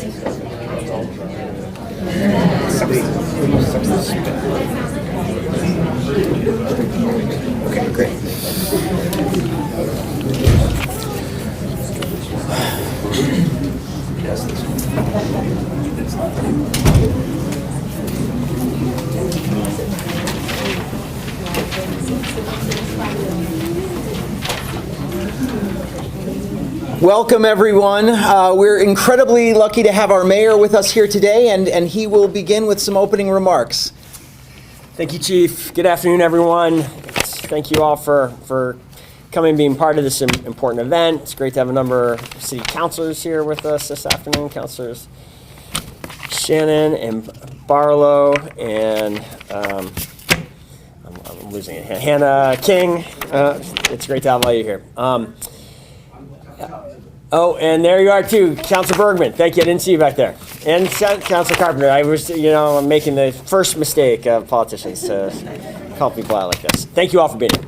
Okay, great. Welcome, everyone. We're incredibly lucky to have our mayor with us here today, and he will begin with some opening remarks. Thank you, Chief. Good afternoon, everyone. Thank you all for coming and being part of this important event. It's great to have a number of city councilors here with us this afternoon. Councilors Shannon and Barlow and I'm losing it. Hannah King. It's great to have all you here. Oh, and there you are too, Councilor Bergman. Thank you. I didn't see you back there. And Councilor Carpenter. I was, I'm making the first mistake of politicians to call people out like this. Thank you all for being here.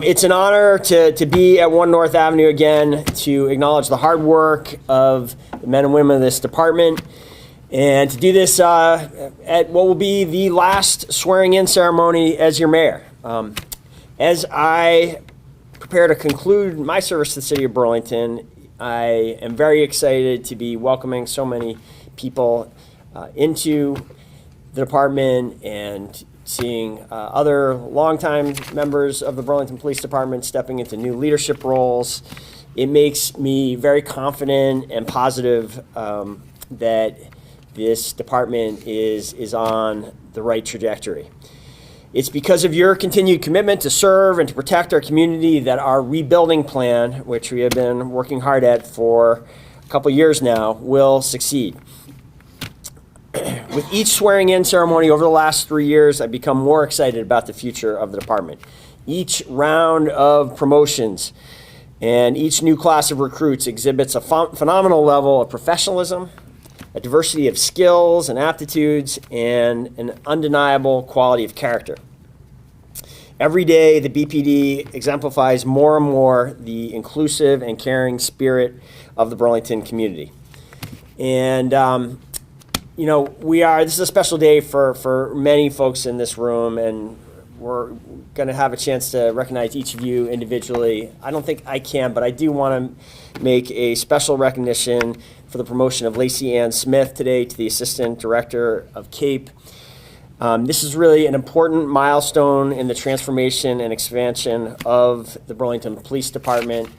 It's an honor to be at 1 North Avenue again to acknowledge the hard work of the men and women of this department, and to do this at what will be the last swearing-in ceremony as your mayor. As I prepare to conclude my service to the city of Burlington, I am very excited to be welcoming so many people into the department and seeing other longtime members of the Burlington Police Department stepping into new leadership roles. It makes me very confident and positive that this department is on the right trajectory. It's because of your continued commitment to serve and to protect our community that our rebuilding plan, which we have been working hard at for a couple years now, will succeed. With each swearing-in ceremony over the last 3 years, I've become more excited about the future of the department. Each round of promotions and each new class of recruits exhibits a phenomenal level of professionalism, a diversity of skills and aptitudes, and an undeniable quality of character. Every day, the BPD exemplifies more and more the inclusive and caring spirit of the Burlington community. And, this is a special day for many folks in this room, and we're going to have a chance to recognize each of you individually. I don't think I can, but I do want to make a special recognition for the promotion of Lacey Ann Smith today to the Assistant Director of CAPE. This is really an important milestone in the transformation and expansion of the Burlington Police Department.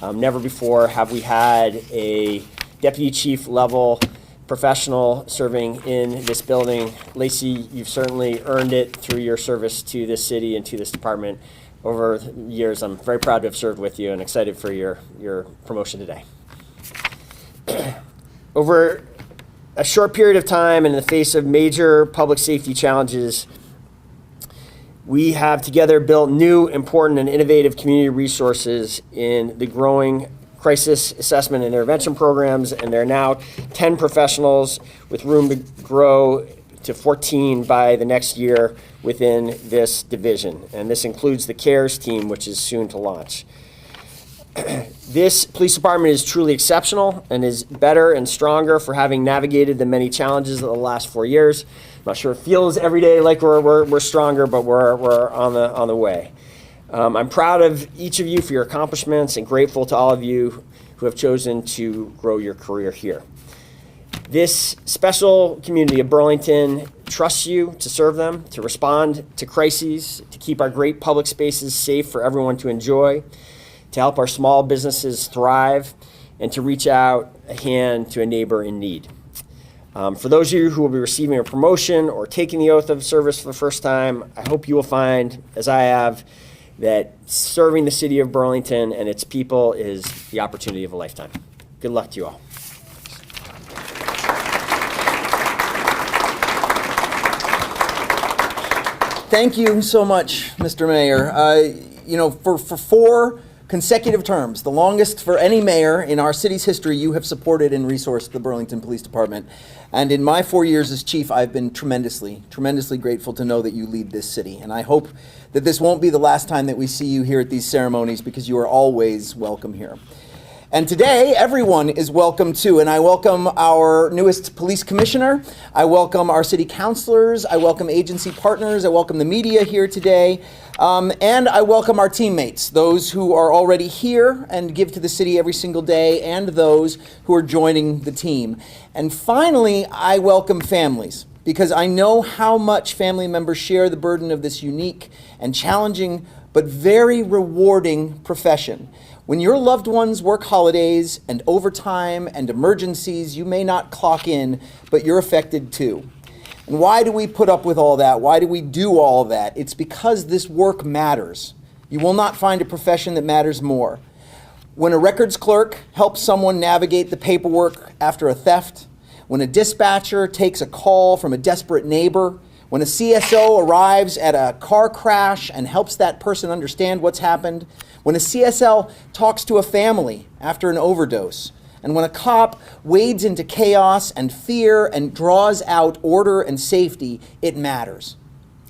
Never before have we had a deputy chief level professional serving in this building. Lacey, you've certainly earned it through your service to this city and to this department over the years. I'm very proud to have served with you and excited for your promotion today. Over a short period of time, and in the face of major public safety challenges, we have together built new, important, and innovative community resources in the growing crisis assessment and intervention programs, and there are now 10 professionals with room to grow to 14 by the next year within this division. And this includes the CARES team, which is soon to launch. This police department is truly exceptional and is better and stronger for having navigated the many challenges of the last 4 years. I'm not sure it feels every day like we're stronger, but we're on the way. I'm proud of each of you for your accomplishments and grateful to all of you who have chosen to grow your career here. This special community of Burlington trusts you to serve them, to respond to crises, to keep our great public spaces safe for everyone to enjoy, to help our small businesses thrive, and to reach out a hand to a neighbor in need. For those of you who will be receiving a promotion or taking the oath of service for the first time, I hope you will find, as I have, that serving the city of Burlington and its people is the opportunity of a lifetime. Good luck to you all. Thank you so much, Mr. Mayor. For 4 consecutive terms, the longest for any mayor in our city's history, you have supported and resourced the Burlington Police Department. And in my 4 years as chief, I've been tremendously grateful to know that you lead this city. And I hope that this won't be the last time that we see you here at these ceremonies, because you are always welcome here. And today, everyone is welcome too. And I welcome our newest police commissioner. I welcome our city councilors. I welcome agency partners. I welcome the media here today. And I welcome our teammates, those who are already here and give to the city every single day, and those who are joining the team. And finally, I welcome families, because I know how much family members share the burden of this unique and challenging but very rewarding profession. When your loved ones work holidays and overtime and emergencies, you may not clock in, but you're affected too. And why do we put up with all that? Why do we do all that? It's because this work matters. You will not find a profession that matters more. When a records clerk helps someone navigate the paperwork after a theft, when a dispatcher takes a call from a desperate neighbor, when a CSO arrives at a car crash and helps that person understand what's happened, when a CSL talks to a family after an overdose, and when a cop wades into chaos and fear and draws out order and safety, it matters.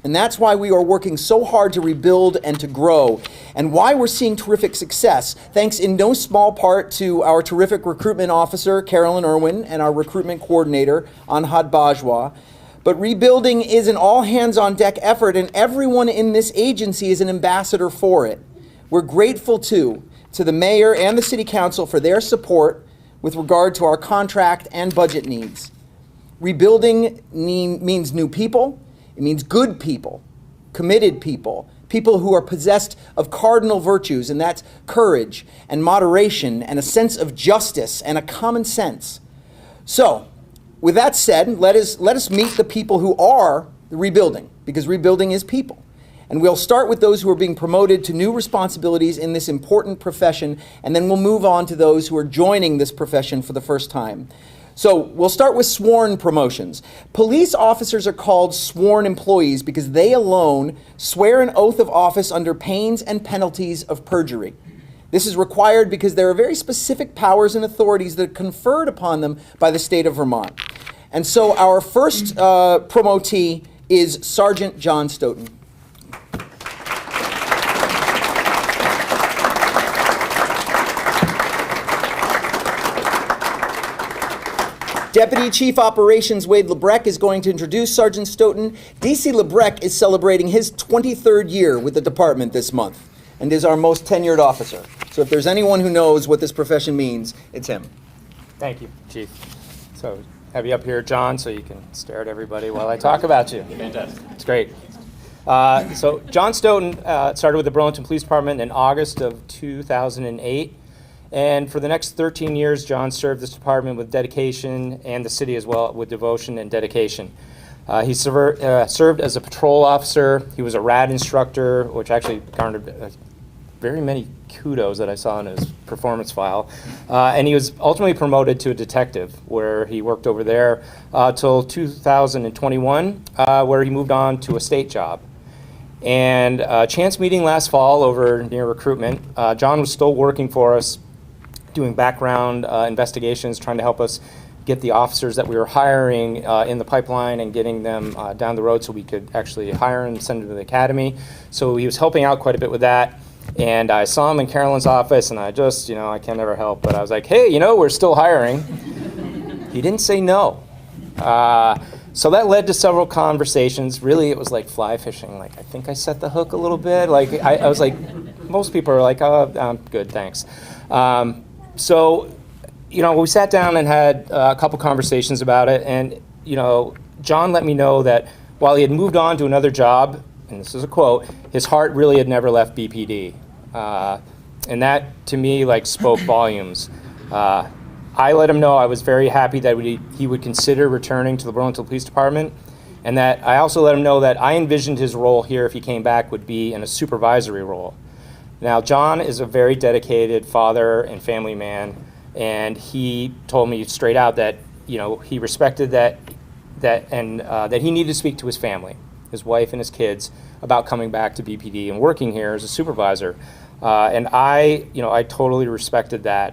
And that's why we are working so hard to rebuild and to grow, and why we're seeing terrific success, thanks in no small part to our terrific recruitment officer, Carolyn Irwin, and our recruitment coordinator, Anhad Bajwa. But rebuilding is an all-hands-on-deck effort, and everyone in this agency is an ambassador for it. We're grateful, too, to the mayor and the city council for their support with regard to our contract and budget needs. Rebuilding means new people. It means good people, committed people, people who are possessed of cardinal virtues, and that's courage and moderation and a sense of justice and a common sense. So, with that said, let us meet the people who are rebuilding, because rebuilding is people. And we'll start with those who are being promoted to new responsibilities in this important profession, and then we'll move on to those who are joining this profession for the first time. So we'll start with sworn promotions. Police officers are called sworn employees because they alone swear an oath of office under pains and penalties of perjury. This is required because there are very specific powers and authorities that are conferred upon them by the state of Vermont. And so our first promotee is Sergeant John Stoughton. Deputy Chief Operations Wade Lebrecq is going to introduce Sergeant Stoughton. DC Lebrecq is celebrating his 23rd year with the department this month and is our most tenured officer. So if there's anyone who knows what this profession means, it's him. Thank you, Chief. So have you up here, John, so you can stare at everybody while I talk about you. Fantastic. It's great. So John Stoughton started with the Burlington Police Department in August of 2008. And for the next 13 years, John served this department with dedication, and the city as well with devotion and dedication. He served as a patrol officer. He was a RAD instructor, which actually garnered very many kudos that I saw in his performance file. And he was ultimately promoted to a detective, where he worked over there till 2021, where he moved on to a state job. And chance meeting last fall over near recruitment, John was still working for us, doing background investigations, trying to help us get the officers that we were hiring in the pipeline and getting them down the road so we could actually hire and send them to the academy. So he was helping out quite a bit with that. And I saw him in Carolyn's office, and I just, I can't never help, but I was like, hey, we're still hiring. He didn't say no. So that led to several conversations. Really, it was like fly fishing. Like, I think I set the hook a little bit. Like, I was like, most people are like, oh, I'm good, thanks. So, we sat down and had a couple conversations about it, and, John let me know that while he had moved on to another job, and this is a quote, his heart really had never left BPD. And that, to me, spoke volumes. I let him know I was very happy that he would consider returning to the Burlington Police Department, and that I also let him know that I envisioned his role here, if he came back, would be in a supervisory role. Now, John is a very dedicated father and family man, and he told me straight out that he respected that he needed to speak to his family, his wife and his kids, about coming back to BPD and working here as a supervisor. And I totally respected that.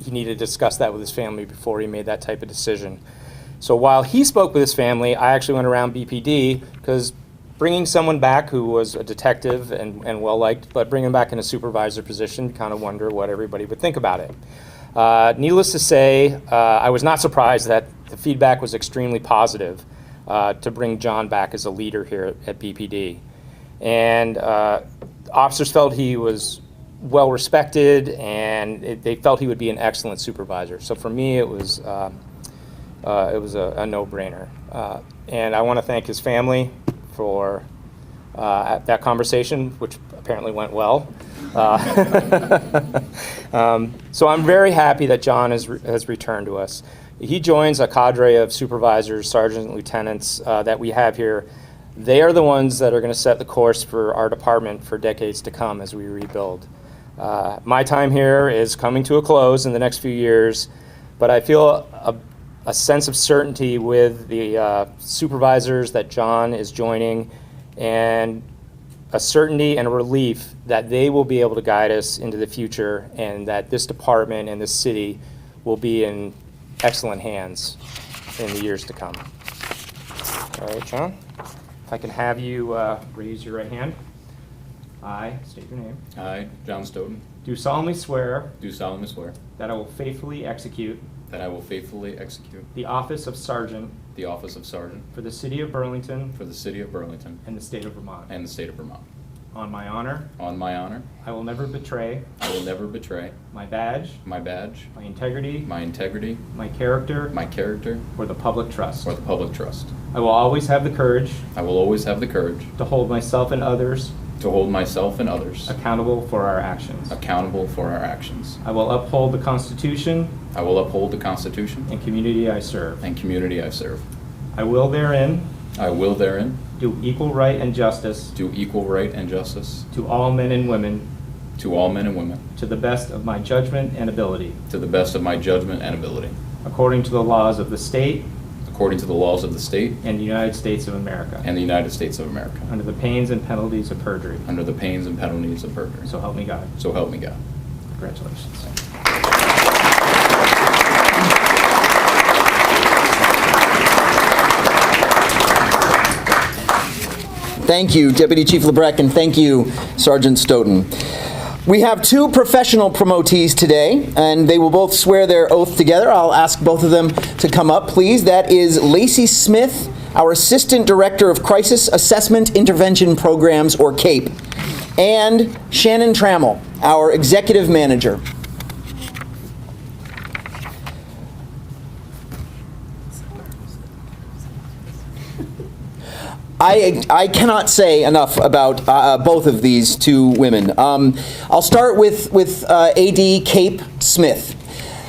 He needed to discuss that with his family before he made that type of decision. So while he spoke with his family, I actually went around BPD because bringing someone back who was a detective and well-liked, but bringing him back in a supervisor position, kind of wonder what everybody would think about it. Needless to say, I was not surprised that the feedback was extremely positive to bring John back as a leader here at BPD. And officers felt he was well respected, and they felt he would be an excellent supervisor. So for me, it was a no-brainer. And I want to thank his family for that conversation, which apparently went well. So I'm very happy that John has returned to us. He joins a cadre of supervisors, sergeants, and lieutenants that we have here. They are the ones that are going to set the course for our department for decades to come as we rebuild. My time here is coming to a close in the next few years, but I feel a sense of certainty with the supervisors that John is joining, and a certainty and a relief that they will be able to guide us into the future, and that this department and this city will be in excellent hands in the years to come. All right, John, if I can have you raise your right hand. I state your name. I, John Stoughton, Do solemnly swear do solemnly swear that I will faithfully execute that I will faithfully execute the office of Sergeant the office of Sergeant for the City of Burlington for the City of Burlington and the State of Vermont. and the State of Vermont. On my honor, On my honor, I will never betray I will never betray my badge, my badge, my integrity, my integrity, my character, my character, or the public trust. or the public trust. I will always have the courage I will always have the courage to hold myself and others to hold myself and others accountable for our actions. accountable for our actions. I will uphold the Constitution I will uphold the Constitution and community I serve. and community I serve. I will therein I will therein do equal right and justice do equal right and justice to all men and women to all men and women to the best of my judgment and ability, to the best of my judgment and ability, according to the laws of the state according to the laws of the state and the United States of America, and the United States of America, under the pains and penalties of perjury. under the pains and penalties of perjury. So help me God. So help me God. Congratulations. Thank you, Deputy Chief LeBrecq, and thank you, Sergeant Stoughton. We have two professional promotees today, and they will both swear their oath together. I'll ask both of them to come up, please. That is Lacey Smith, our Assistant Director of Crisis Assessment Intervention Programs, or CAPE, and Shannon Trammell, our Executive Manager. I cannot say enough about both of these two women. I'll start with AD Cape Smith.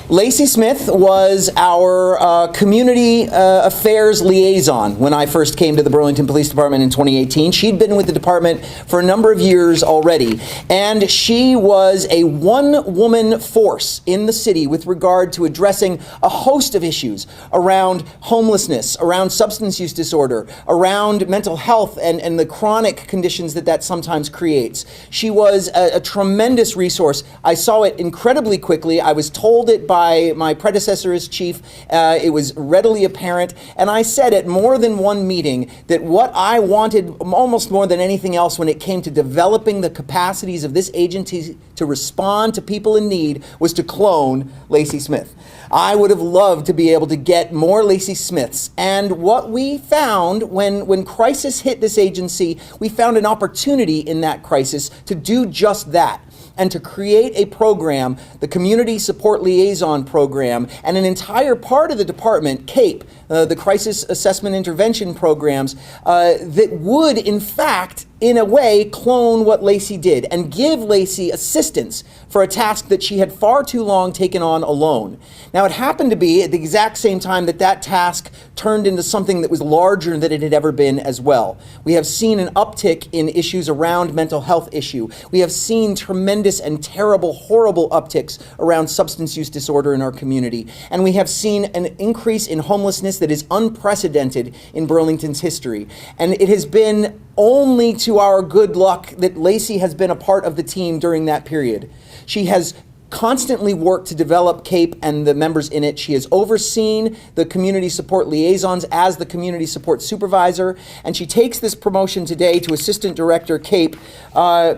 Lacey Smith was our community affairs liaison when I first came to the Burlington Police Department in 2018. She'd been with the department for a number of years already, and she was a one-woman force in the city with regard to addressing a host of issues around homelessness, around substance use disorder, around mental health and the chronic conditions that sometimes creates. She was a tremendous resource. I saw it incredibly quickly. I was told it by my predecessor as chief. It was readily apparent, and I said at more than one meeting that what I wanted almost more than anything else when it came to developing the capacities of this agency to respond to people in need was to clone Lacey Smith. I would have loved to be able to get more Lacey Smiths, and what we found when crisis hit this agency, we found an opportunity in that crisis to do just that, and to create a program, the Community Support Liaison Program, and an entire part of the department, CAPE, the Crisis Assessment Intervention Programs, that would, in fact, in a way, clone what Lacey did and give Lacey assistance for a task that she had far too long taken on alone. Now, it happened to be at the exact same time that task turned into something that was larger than it had ever been as well. We have seen an uptick in issues around mental health issue. We have seen tremendous and terrible, horrible upticks around substance use disorder in our community. And we have seen an increase in homelessness that is unprecedented in Burlington's history. And it has been only to our good luck that Lacey has been a part of the team during that period. She has constantly worked to develop CAPE and the members in it. She has overseen the community support liaisons as the community support supervisor, and she takes this promotion today to Assistant Director CAPE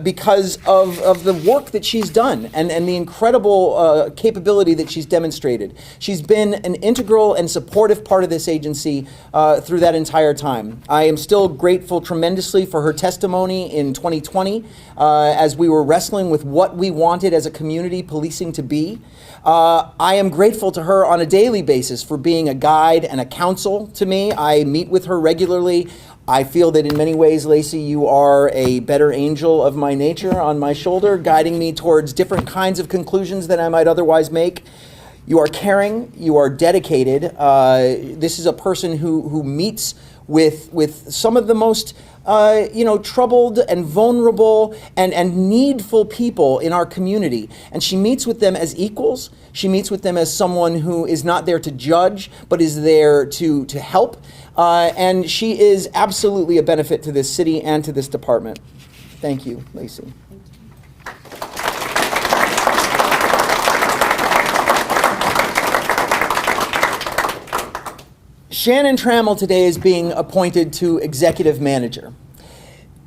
because of the work that she's done and the incredible capability that she's demonstrated. She's been an integral and supportive part of this agency through that entire time. I am still grateful tremendously for her testimony in 2020 as we were wrestling with what we wanted as a community policing to be. I am grateful to her on a daily basis for being a guide and a counsel to me. I meet with her regularly. I feel that in many ways, Lacey, you are a better angel of my nature on my shoulder, guiding me towards different kinds of conclusions than I might otherwise make. You are caring, you are dedicated. This is a person who meets with some of the most troubled and vulnerable and needful people in our community. And she meets with them as equals. She meets with them as someone who is not there to judge, but is there to help. And she is absolutely a benefit to this city and to this department. Thank you, Lacey. Shannon Trammell today is being appointed to executive manager.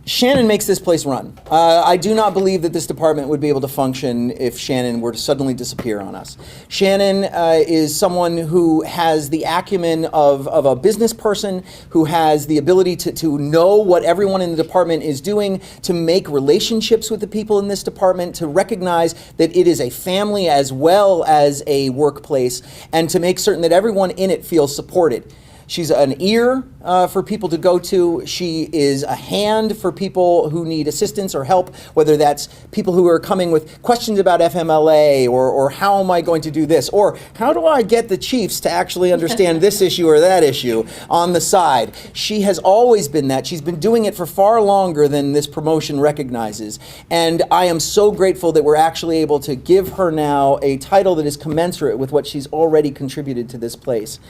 Shannon makes this place run. I do not believe that this department would be able to function if Shannon were to suddenly disappear on us. Shannon is someone who has the acumen of a business person, who has the ability to know what everyone in the department is doing, to make relationships with the people in this department, to recognize that it is a family as well as a workplace, and to make certain that everyone in it feels supported. She's an ear for people to go to. She is a hand for people who need assistance or help, whether that's people who are coming with questions about FMLA or how am I going to do this, or how do I get the chiefs to actually understand this issue or that issue on the side. She has always been that. She's been doing it for far longer than this promotion recognizes. And I am so grateful that we're actually able to give her now a title that is commensurate with what she's already contributed to this place.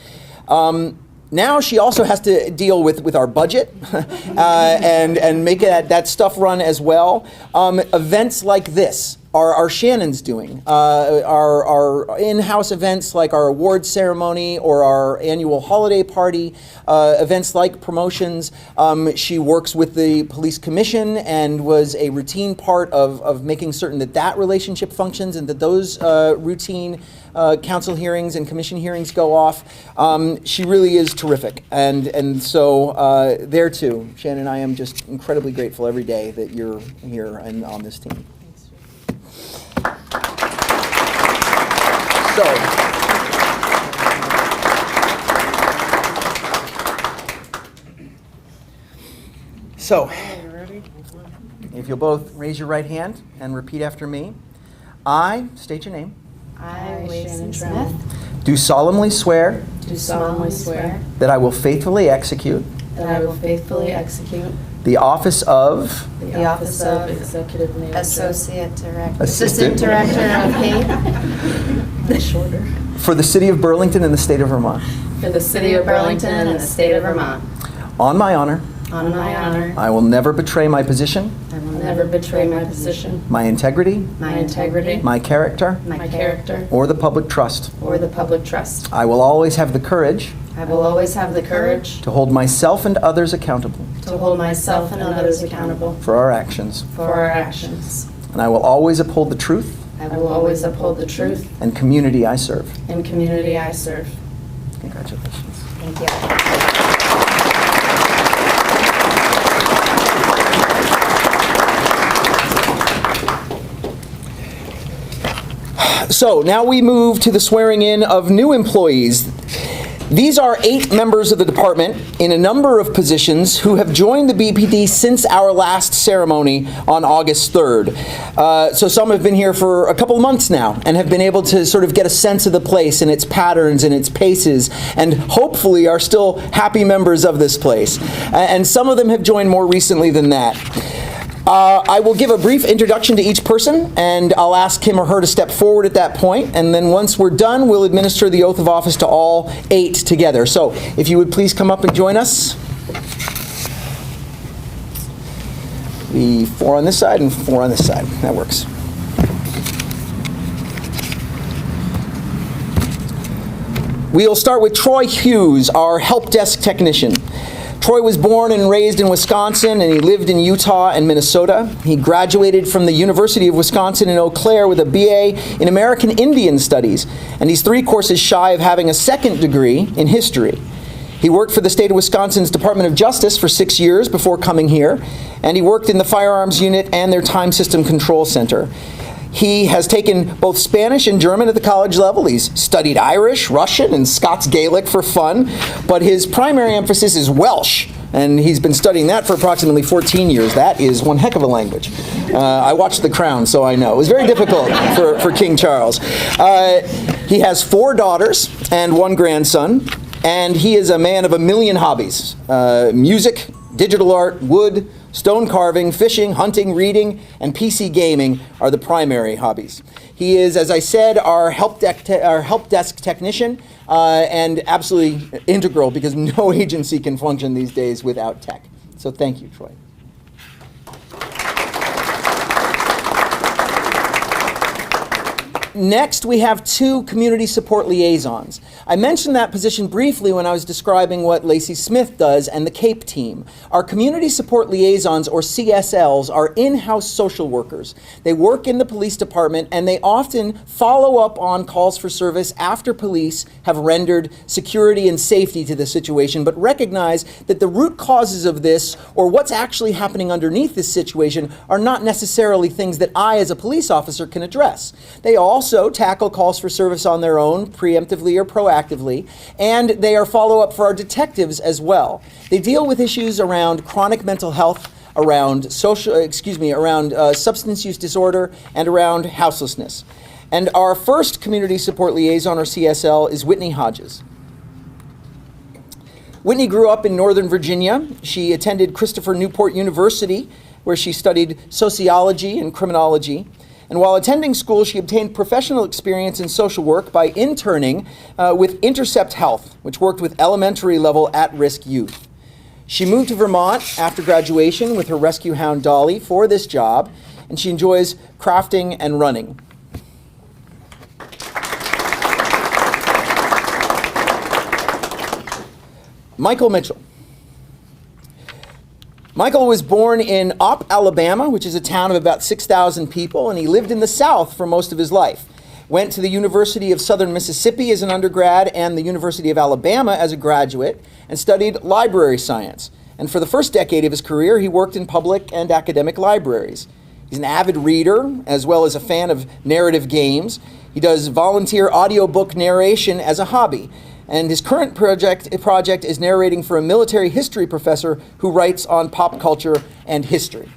Now she also has to deal with our budget and make that stuff run as well. Events like this are Shannon's doing. Our in-house events like our awards ceremony or our annual holiday party, events like promotions. She works with the police commission and was a routine part of making certain that relationship functions and that those routine council hearings and commission hearings go off. She really is terrific. And so there too, Shannon, I am just incredibly grateful every day that you're here and on this team. So, if you'll both raise your right hand and repeat after me. I, state your name. I, Shannon Smith, do solemnly swear that I will faithfully execute the office of Executive Manager, Assistant Director of CAPE, shorter, for the City of Burlington and the State of Vermont. for the City of Burlington and the State of Vermont. On my honor, On my honor, I will never betray my position, I will never betray my position, my integrity, my integrity, my character, my character, or the public trust. or the public trust. I will always have the courage I will always have the courage to hold myself and others accountable to hold myself and others accountable for our actions. for our actions. And I will always uphold the truth I will always uphold the truth and community I serve. and community I serve. Congratulations. Thank you. So now we move to the swearing in of new employees. These are 8 members of the department in a number of positions who have joined the BPD since our last ceremony on August 3rd. So some have been here for a couple of months now and have been able to sort of get a sense of the place and its patterns and its paces, and hopefully are still happy members of this place. And some of them have joined more recently than that. I will give a brief introduction to each person, and I'll ask him or her to step forward at that point, and then once we're done, we'll administer the oath of office to all 8 together. So, if you would please come up and join us. The 4 on this side and 4 on this side. That works. We'll start with Troy Hughes, our help desk technician. Troy was born and raised in Wisconsin, and he lived in Utah and Minnesota. He graduated from the University of Wisconsin in Eau Claire with a BA in American Indian Studies, and he's 3 courses shy of having a second degree in history. He worked for the state of Wisconsin's Department of Justice for 6 years before coming here, and he worked in the firearms unit and their time system control center. He has taken both Spanish and German at the college level. He's studied Irish, Russian, and Scots Gaelic for fun, but his primary emphasis is Welsh, and he's been studying that for approximately 14 years. That is one heck of a language. I watched The Crown, so I know. It was very difficult for King Charles. He has 4 daughters and 1 grandson, and he is a man of a million hobbies. Music, digital art, wood, stone carving, fishing, hunting, reading, and PC gaming are the primary hobbies. He is, as I said, our help desk technician, and absolutely integral because no agency can function these days without tech. So thank you, Troy. Next, we have 2 community support liaisons. I mentioned that position briefly when I was describing what Lacey Smith does and the CAPE team. Our community support liaisons, or CSLs, are in-house social workers. They work in the police department, and they often follow up on calls for service after police have rendered security and safety to the situation, but recognize that the root causes of this, or what's actually happening underneath this situation, are not necessarily things that I, as a police officer, can address. They also tackle calls for service on their own, preemptively or proactively, and they are follow-up for our detectives as well. They deal with issues around chronic mental health, around substance use disorder, and around houselessness. And our first community support liaison, or CSL, is Whitney Hodges. Whitney grew up in Northern Virginia. She attended Christopher Newport University, where she studied sociology and criminology. And while attending school, she obtained professional experience in social work by interning with Intercept Health, which worked with elementary-level at-risk youth. She moved to Vermont after graduation with her rescue hound Dolly for this job, and she enjoys crafting and running. Michael Mitchell. Michael was born in Opp, Alabama, which is a town of about 6,000 people, and he lived in the South for most of his life. Went to the University of Southern Mississippi as an undergrad and the University of Alabama as a graduate, and studied library science. And for the first decade of his career, he worked in public and academic libraries. He's an avid reader, as well as a fan of narrative games. He does volunteer audiobook narration as a hobby. And his current project is narrating for a military history professor who writes on pop culture and history.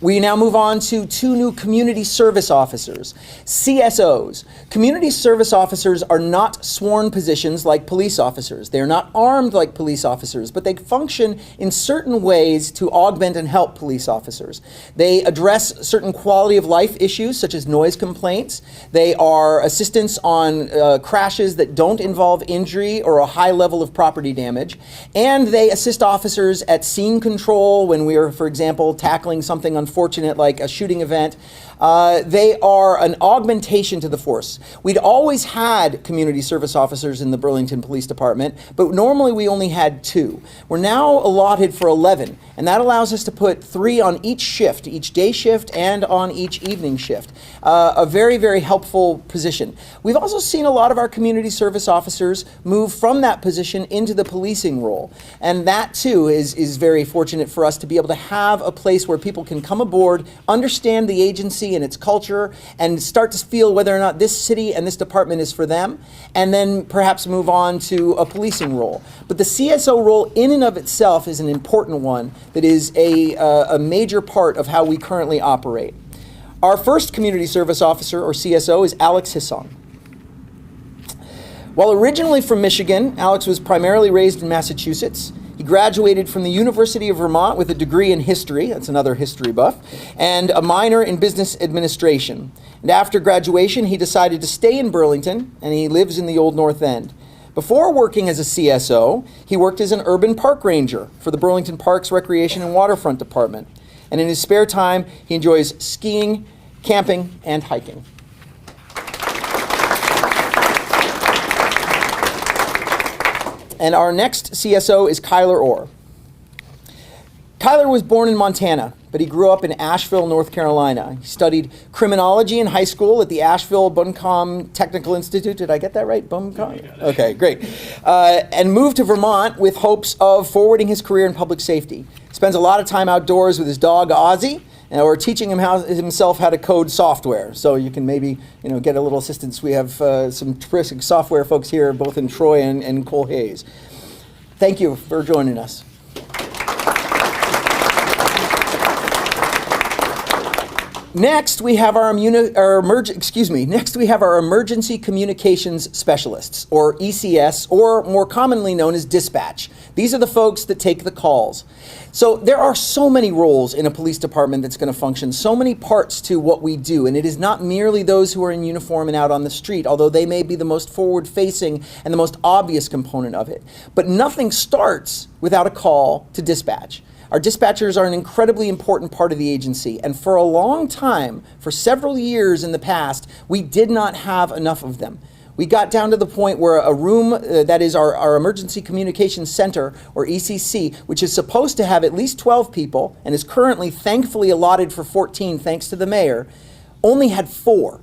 We now move on to 2 new community service officers, CSOs. Community service officers are not sworn positions like police officers. They are not armed like police officers, but they function in certain ways to augment and help police officers. They address certain quality of life issues such as noise complaints. They are assistance on crashes that don't involve injury or a high level of property damage. And they assist officers at scene control when we are, for example, tackling something unfortunate like a shooting event. They are an augmentation to the force. We'd always had community service officers in the Burlington Police Department, but normally we only had 2. We're now allotted for 11, and that allows us to put 3 on each shift, each day shift and on each evening shift. A very, very helpful position. We've also seen a lot of our community service officers move from that position into the policing role, and that too is very fortunate for us to be able to have a place where people can come aboard, understand the agency and its culture, and start to feel whether or not this city and this department is for them, and then perhaps move on to a policing role. But the CSO role in and of itself is an important one that is a major part of how we currently operate. Our first community service officer, or CSO, is Alex Hisson. While originally from Michigan, Alex was primarily raised in Massachusetts. He graduated from the University of Vermont with a degree in history, that's another history buff, and a minor in business administration. And after graduation, he decided to stay in Burlington, and he lives in the Old North End. Before working as a CSO, he worked as an urban park ranger for the Burlington Parks, Recreation, and Waterfront Department. And in his spare time, he enjoys skiing, camping, and hiking. And our next CSO is Kyler Orr. Kyler was born in Montana, but he grew up in Asheville, North Carolina. He studied criminology in high school at the Asheville Buncombe Technical Institute. Did I get that right? Buncombe? Okay, great. And moved to Vermont with hopes of forwarding his career in public safety. Spends a lot of time outdoors with his dog, Ozzy, or teaching himself how to code software. So you can maybe get a little assistance. We have some terrific software folks here, both in Troy and Cole Hayes. Thank you for joining us. Next, we have our emergency communications specialists, or ECS, or more commonly known as dispatch. These are the folks that take the calls. So there are so many roles in a police department that's going to function, so many parts to what we do, and it is not merely those who are in uniform and out on the street, although they may be the most forward-facing and the most obvious component of it. But nothing starts without a call to dispatch. Our dispatchers are an incredibly important part of the agency, and for a long time, for several years in the past, we did not have enough of them. We got down to the point where a room, that is our Emergency Communications Center, or ECC, which is supposed to have at least 12 people, and is currently thankfully allotted for 14 thanks to the mayor, only had four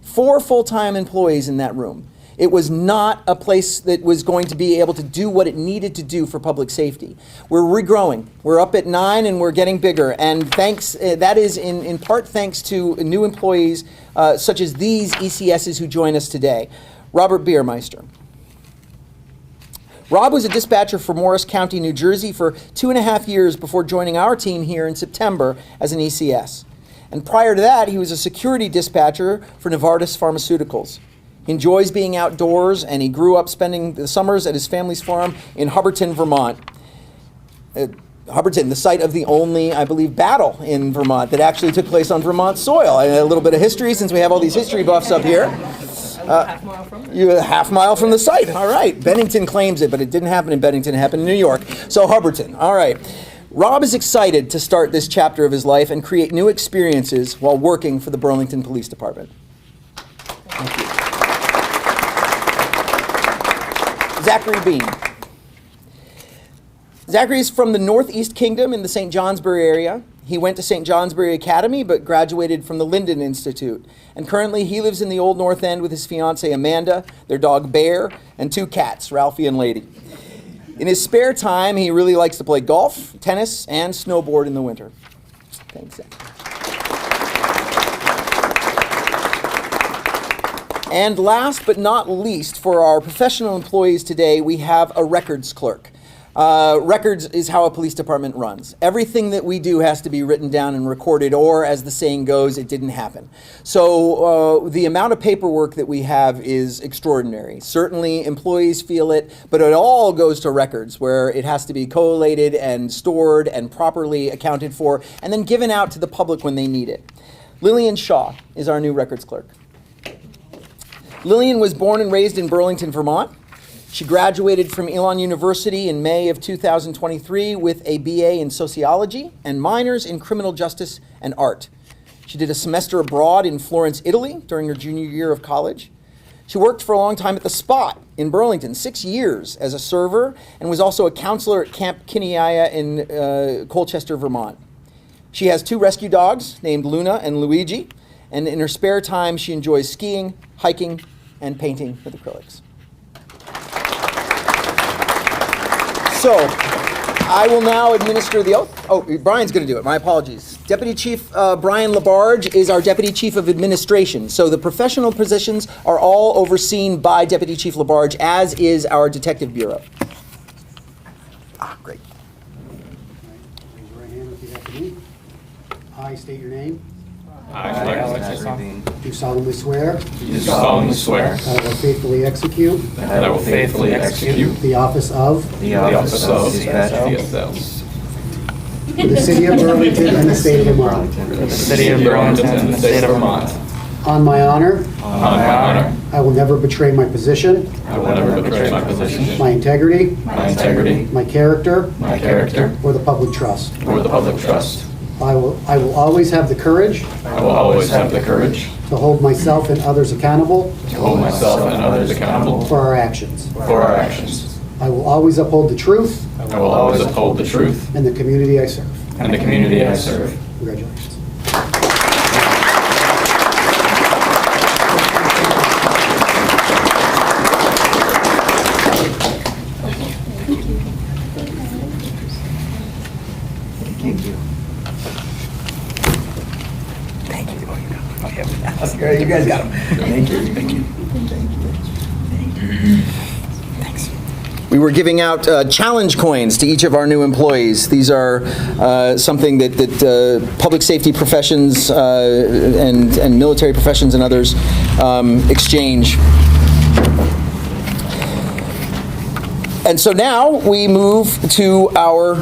full-time employees in that room. It was not a place that was going to be able to do what it needed to do for public safety. We're regrowing. We're up at 9 and we're getting bigger. And that is in part thanks to new employees such as these ECSs who join us today. Robert Biermeister. Rob was a dispatcher for Morris County, New Jersey for 2.5 years before joining our team here in September as an ECS. And prior to that, he was a security dispatcher for Novartis Pharmaceuticals. He enjoys being outdoors, and he grew up spending the summers at his family's farm in Hubbardton, Vermont. Hubbardton, the site of the only, I believe, battle in Vermont that actually took place on Vermont soil. A little bit of history, since we have all these history buffs up here. Half mile from it. You're a half mile from the site. All right. Bennington claims it, but it didn't happen in Bennington. It happened in New York. So Hubbardton. All right. Rob is excited to start this chapter of his life and create new experiences while working for the Burlington Police Department. Thank you. Zachary Bean. Zachary is from the Northeast Kingdom in the St. Johnsbury area. He went to St. Johnsbury Academy but graduated from the Linden Institute. And currently he lives in the Old North End with his fiancée Amanda, their dog Bear, and 2 cats, Ralphie and Lady. In his spare time, he really likes to play golf, tennis, and snowboard in the winter. Thanks, Zachary. And last but not least, for our professional employees today, we have a records clerk. Records is how a police department runs. Everything that we do has to be written down and recorded, or as the saying goes, it didn't happen. So the amount of paperwork that we have is extraordinary. Certainly employees feel it, but it all goes to records, where it has to be collated and stored and properly accounted for, and then given out to the public when they need it. Lillian Shaw is our new records clerk. Lillian was born and raised in Burlington, Vermont. She graduated from Elon University in May of 2023 with a BA in sociology and minors in criminal justice and art. She did a semester abroad in Florence, Italy during her junior year of college. She worked for a long time at the Spot in Burlington, 6 years as a server, and was also a counselor at Camp Kiniaya in Colchester, Vermont. She has 2 rescue dogs named Luna and Luigi, and in her spare time she enjoys skiing, hiking, and painting with acrylics. So, I will now administer the oath. Oh, Brian's going to do it. My apologies. Deputy Chief Brian Labarge is our Deputy Chief of Administration. So the professional positions are all overseen by Deputy Chief Labarge, as is our Detective Bureau. Great. Raise your right hand and repeat after me. I state your name. I Do solemnly swear Do solemnly swear that I will faithfully execute that I will faithfully execute the office of the office of DSL for the city of Burlington and the state of Vermont. the city of Burlington and the state of Vermont. On my honor, On my honor, I will never betray my position, I will never betray my position, my integrity, my integrity, my character, my character, or the public trust. or the public trust. I will always have the courage I will always have the courage to hold myself and others accountable to hold myself and others accountable for our actions. for our actions. I will always uphold the truth I will always uphold the truth and the community I serve. and the community I serve. Congratulations. Thank you. Okay, you guys got them. Thank you. Thank you. Thanks. We were giving out challenge coins to each of our new employees. These are something that public safety professions and military professions and others exchange. And so now we move to our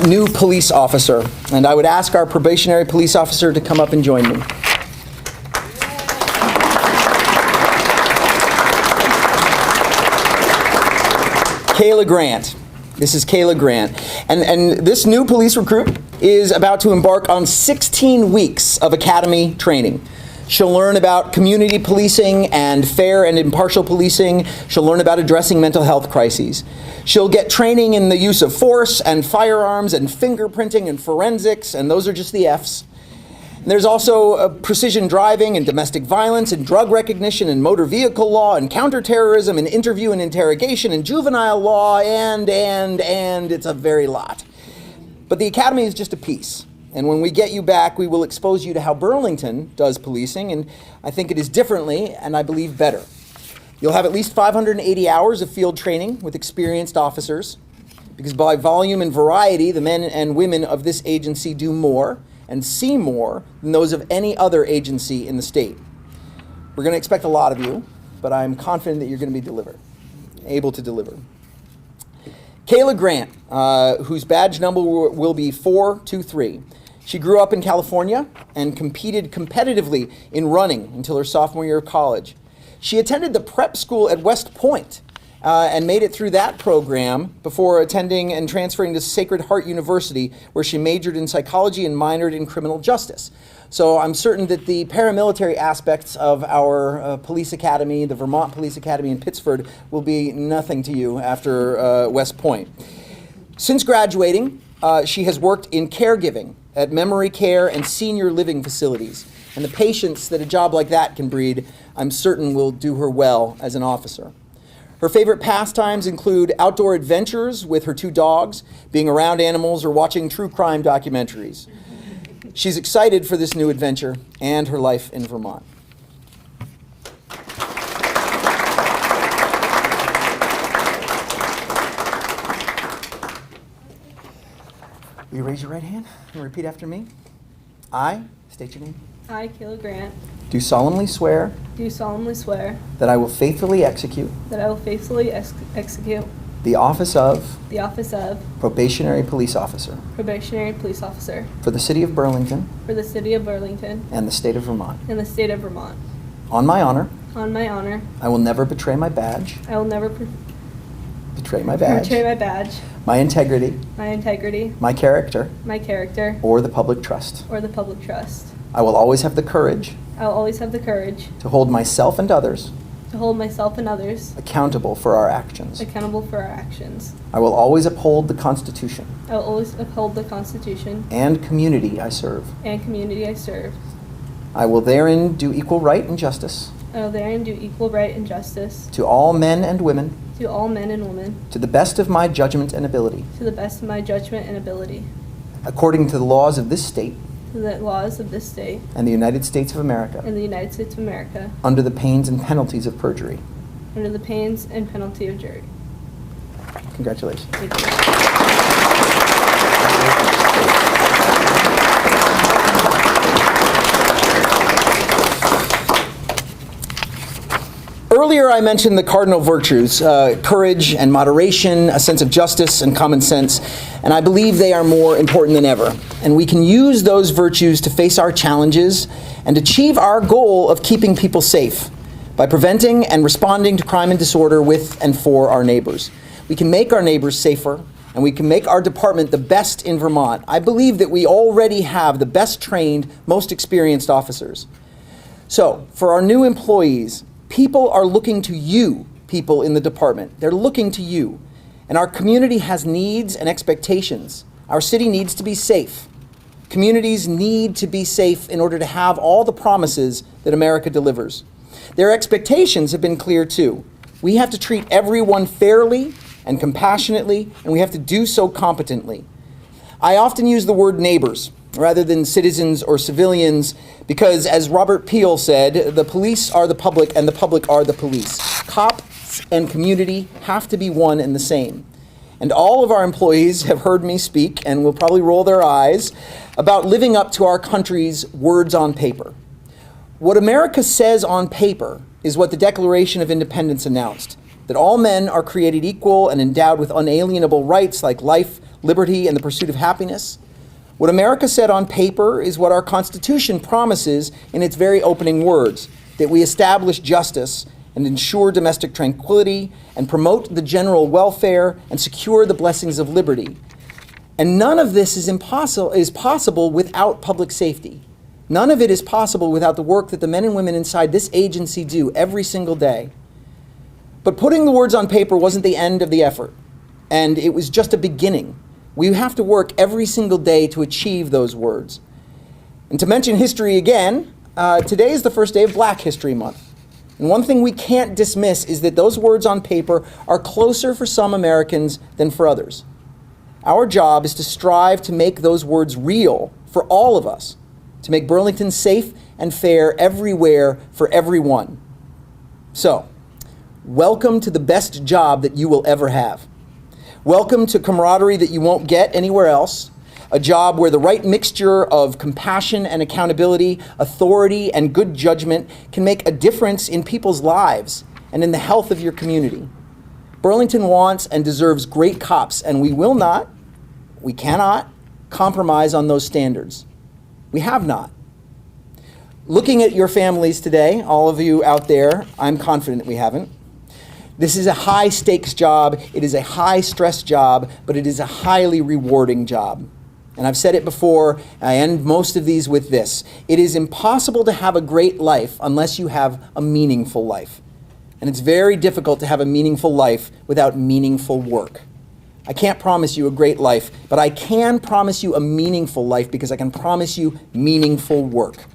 new police officer. And I would ask our probationary police officer to come up and join me. Kayla Grant. This is Kayla Grant. And this new police recruit is about to embark on 16 weeks of academy training. She'll learn about community policing and fair and impartial policing. She'll learn about addressing mental health crises. She'll get training in the use of force and firearms and fingerprinting and forensics, and those are just the F's. And there's also precision driving and domestic violence and drug recognition and motor vehicle law and counterterrorism and interview and interrogation and juvenile law and it's a very lot. But the academy is just a piece. And when we get you back, we will expose you to how Burlington does policing, and I think it is differently, and I believe better. You'll have at least 580 hours of field training with experienced officers, because by volume and variety, the men and women of this agency do more and see more than those of any other agency in the state. We're going to expect a lot of you, but I'm confident that you're going to be able to deliver. Kayla Grant, whose badge number will be 423. She grew up in California and competed competitively in running until her sophomore year of college. She attended the prep school at West Point and made it through that program before attending and transferring to Sacred Heart University, where she majored in psychology and minored in criminal justice. So I'm certain that the paramilitary aspects of our police academy, the Vermont Police Academy in Pittsford, will be nothing to you after West Point. Since graduating, she has worked in caregiving at memory care and senior living facilities. And the patience that a job like that can breed, I'm certain will do her well as an officer. Her favorite pastimes include outdoor adventures with her 2 dogs, being around animals, or watching true crime documentaries. She's excited for this new adventure and her life in Vermont. Will you raise your right hand and repeat after me? I, state your name, I, Kayla Grant, do solemnly swear do solemnly swear that I will faithfully execute that I will faithfully execute the office of the office of Probationary Police Officer Probationary Police Officer for the City of Burlington for the City of Burlington and the State of Vermont. and the State of Vermont. On my honor, On my honor, I will never betray my badge, I will never betray my badge, betray my badge, my integrity, my integrity, my character, my character, or the public trust. or the public trust. I will always have the courage I will always have the courage to hold myself and others to hold myself and others accountable for our actions. accountable for our actions. I will always uphold the Constitution I will always uphold the Constitution and community I serve. and community I serve. I will therein do equal right and justice I will therein do equal right and justice to all men and women to all men and women to the best of my judgment and ability, to the best of my judgment and ability, according to the laws of this state to the laws of this state and the United States of America, and the United States of America, under the pains and penalties of perjury. under the pains and penalty of jury. Congratulations. Thank you. Earlier, I mentioned the cardinal virtues, courage and moderation, a sense of justice and common sense, and I believe they are more important than ever. And we can use those virtues to face our challenges and achieve our goal of keeping people safe by preventing and responding to crime and disorder with and for our neighbors. We can make our neighbors safer and we can make our department the best in Vermont. I believe that we already have the best trained, most experienced officers. So, for our new employees, people are looking to you, people in the department. They're looking to you. And our community has needs and expectations. Our city needs to be safe. Communities need to be safe in order to have all the promises that America delivers. Their expectations have been clear too. We have to treat everyone fairly and compassionately, and we have to do so competently. I often use the word neighbors rather than citizens or civilians because, as Robert Peel said, the police are the public and the public are the police. Cops and community have to be one and the same. And all of our employees have heard me speak and will probably roll their eyes about living up to our country's words on paper. What America says on paper is what the Declaration of Independence announced, that all men are created equal and endowed with unalienable rights like life, liberty, and the pursuit of happiness. What America said on paper is what our Constitution promises in its very opening words, that we establish justice and ensure domestic tranquility, and promote the general welfare, and secure the blessings of liberty. And none of this is possible without public safety. None of it is possible without the work that the men and women inside this agency do every single day. But putting the words on paper wasn't the end of the effort, and it was just a beginning. We have to work every single day to achieve those words. And to mention history again, today is the first day of Black History Month. And one thing we can't dismiss is that those words on paper are closer for some Americans than for others. Our job is to strive to make those words real for all of us, to make Burlington safe and fair everywhere for everyone. So, welcome to the best job that you will ever have. Welcome to camaraderie that you won't get anywhere else. A job where the right mixture of compassion and accountability, authority and good judgment can make a difference in people's lives and in the health of your community. Burlington wants and deserves great cops, and we cannot compromise on those standards. We have not. Looking at your families today, all of you out there, I'm confident we haven't. This is a high-stakes job, it is a high-stress job, but it is a highly rewarding job. And I've said it before, I end most of these with this. It is impossible to have a great life unless you have a meaningful life. And it's very difficult to have a meaningful life without meaningful work. I can't promise you a great life, but I can promise you a meaningful life because I can promise you meaningful work.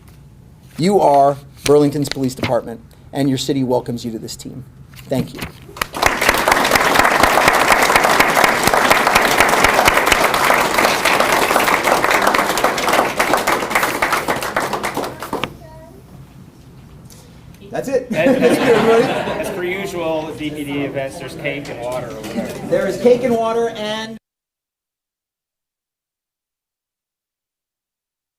You are Burlington's Police Department, and your city welcomes you to this team. Thank you. That's it. As per usual, at DPD events, there's cake and water over there. There is cake and water and